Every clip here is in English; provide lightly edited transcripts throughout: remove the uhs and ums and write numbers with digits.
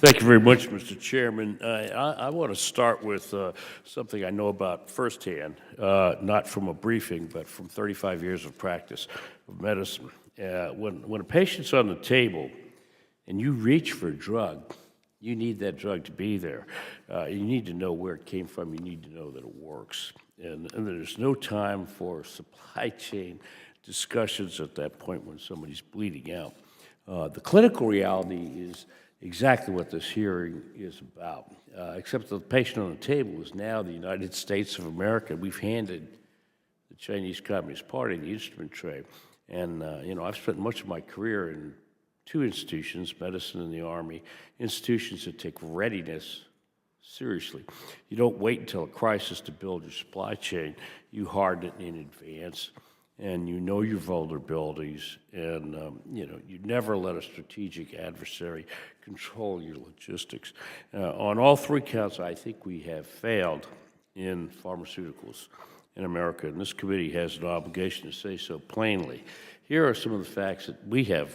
Thank you very much, Mr. Chairman. I want to start with something I know about firsthand, not from a briefing, but from 35 years of practice of medicine. When a patient's on the table and you reach for a drug, you need that drug to be there. You need to know where it came from. You need to know that it works. And there's no time for supply chain discussions at that point when somebody's bleeding out. The clinical reality is exactly what this hearing is about, except the patient on the table is now the United States of America. We've handed the Chinese Communist Party the instrument tray. And, I've spent much of my career in two institutions, medicine and the Army, institutions that take readiness seriously. You don't wait until a crisis to build your supply chain. You harden it in advance, and you know your vulnerabilities, and you never let a strategic adversary control your logistics. On all three counts, I think we have failed in pharmaceuticals in America, and this committee has an obligation to say so plainly. Here are some of the facts that we have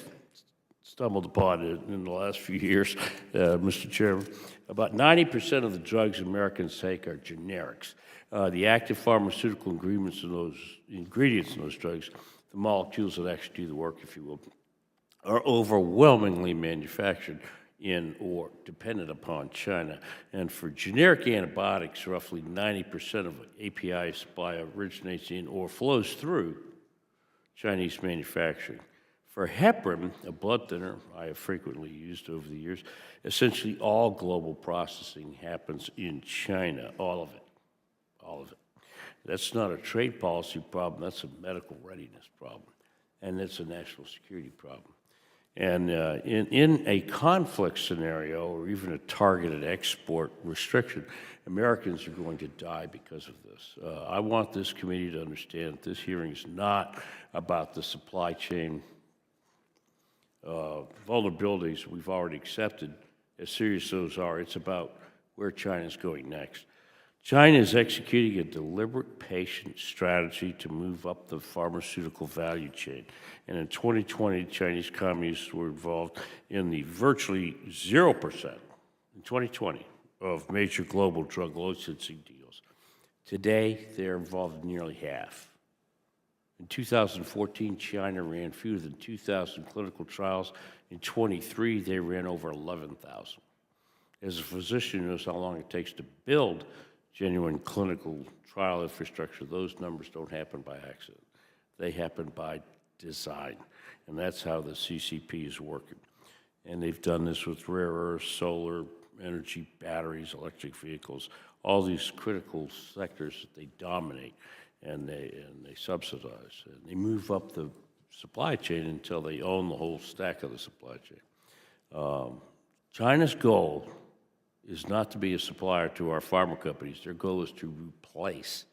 stumbled upon in the last few years, Mr. Chairman. About 90% of the drugs Americans take are generics. The active pharmaceutical ingredients in those drugs, the molecules that actually do the work, if you will, are overwhelmingly manufactured in or dependent upon China. And for generic antibiotics, roughly 90% of API supply originates in or flows through Chinese manufacturing. For heparin, a blood thinner I have frequently used over the years, essentially all global processing happens in China, all of it. That's not a trade policy problem, that's a medical readiness problem, and it's a national security problem. And in a conflict scenario or even a targeted export restriction, Americans are going to die because of this. I want this committee to understand that this hearing is not about the supply chain vulnerabilities we've already accepted, as serious as those are. It's about where China's going next. China is executing a deliberate, patient strategy to move up the pharmaceutical value chain. And in 2020, Chinese communists were involved in the virtually 0% in 2020 of major global drug licensing deals. Today, they're involved in nearly half. In 2014, China ran fewer than 2,000 clinical trials. In 23, they ran over 11,000. As a physician who knows how long it takes to build genuine clinical trial infrastructure, those numbers don't happen by accident. They happen by design, and that's how the CCP is working. And they've done this with rare earths, solar energy, batteries, electric vehicles, all these critical sectors that they dominate and they subsidize. And they move up the supply chain until they own the whole stack of the supply chain. China's goal is not to be a supplier to our pharma companies. Their goal is to replace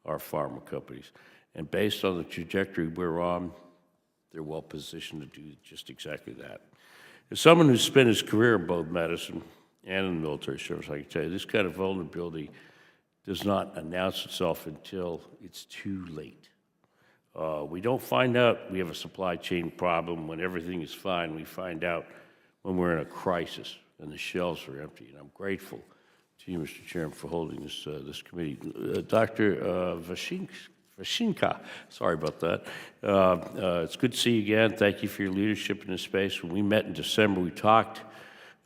our pharma companies. And based on the trajectory we're on, they're well positioned to do just exactly that. As someone who's spent his career in both medicine and in the military service, I can tell you, this kind of vulnerability does not announce itself until it's too late. We don't find out we have a supply chain problem when everything is fine. We find out when we're in a crisis and the shelves are empty. And I'm grateful to you, Mr. Chairman, for holding this committee. Dr. Vashinka, sorry about that. It's good to see you again. Thank you for your leadership in this space. When we met in December, we talked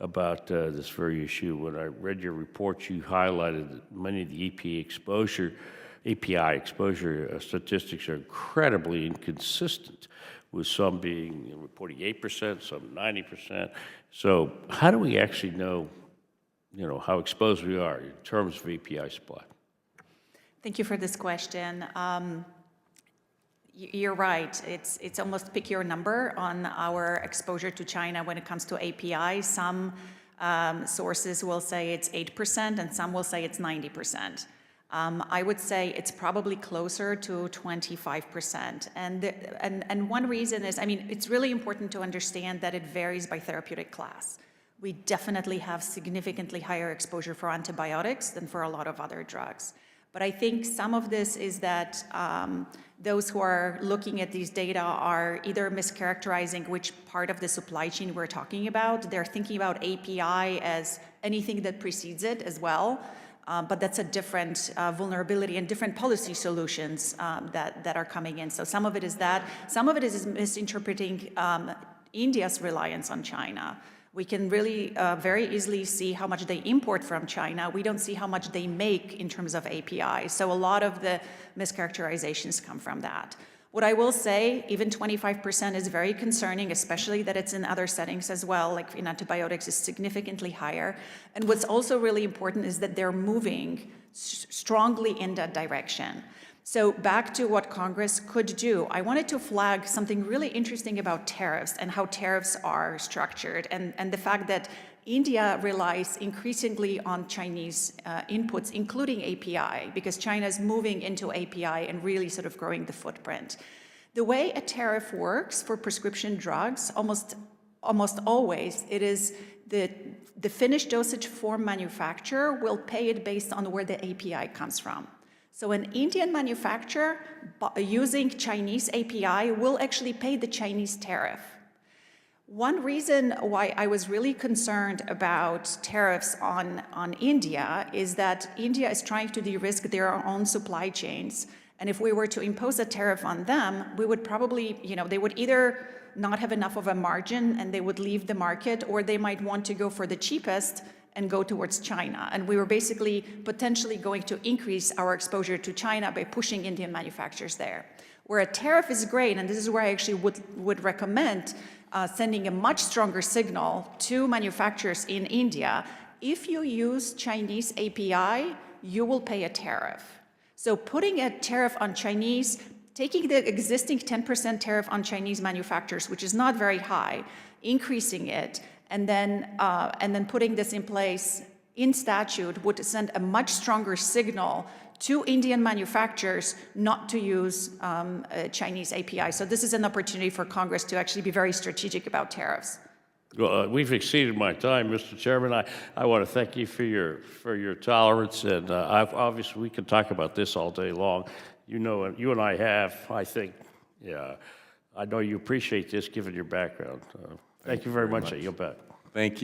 about this very issue. When I read your report, you highlighted that many of the API exposure statistics are incredibly inconsistent, with some being reporting 8%, some 90%. So how do we actually know, how exposed we are in terms of API supply? Thank you for this question. You're right. It's almost pick your number on our exposure to China when it comes to API. Some sources will say it's 8%, and some will say it's 90%. I would say it's probably closer to 25%. And one reason is, it's really important to understand that it varies by therapeutic class. We definitely have significantly higher exposure for antibiotics than for a lot of other drugs. But I think some of this is that those who are looking at these data are either mischaracterizing which part of the supply chain we're talking about. They're thinking about API as anything that precedes it as well. But that's a different vulnerability and different policy solutions that are coming in. So some of it is that. Some of it is misinterpreting India's reliance on China. We can really very easily see how much they import from China. We don't see how much they make in terms of API. So a lot of the mischaracterizations come from that. What I will say, even 25% is very concerning, especially that it's in other settings as well, like in antibiotics is significantly higher. And what's also really important is that they're moving strongly in that direction. So back to what Congress could do, I wanted to flag something really interesting about tariffs and how tariffs are structured, and the fact that India relies increasingly on Chinese inputs, including API, because China is moving into API and really sort of growing the footprint. The way a tariff works for prescription drugs, almost always, it is the finished dosage form manufacturer will pay it based on where the API comes from. So an Indian manufacturer using Chinese API will actually pay the Chinese tariff. One reason why I was really concerned about tariffs on India is that India is trying to de-risk their own supply chains. And if we were to impose a tariff on them, we would probably, they would either not have enough of a margin and they would leave the market, or they might want to go for the cheapest and go towards China. And we were basically potentially going to increase our exposure to China by pushing Indian manufacturers there. Where a tariff is great, and this is where I actually would recommend sending a much stronger signal to manufacturers in India. If you use Chinese API, you will pay a tariff. So putting a tariff on Chinese, taking the existing 10% tariff on Chinese manufacturers, which is not very high, increasing it, and then putting this in place in statute would send a much stronger signal to Indian manufacturers not to use Chinese API. So this is an opportunity for Congress to actually be very strategic about tariffs. Well, we've exceeded my time, Mr. Chairman. I want to thank you for your tolerance, and obviously we could talk about this all day long. You know, you and I have, I think, yeah, I know you appreciate this given your background. Thank you very much. I yield back. Thank you.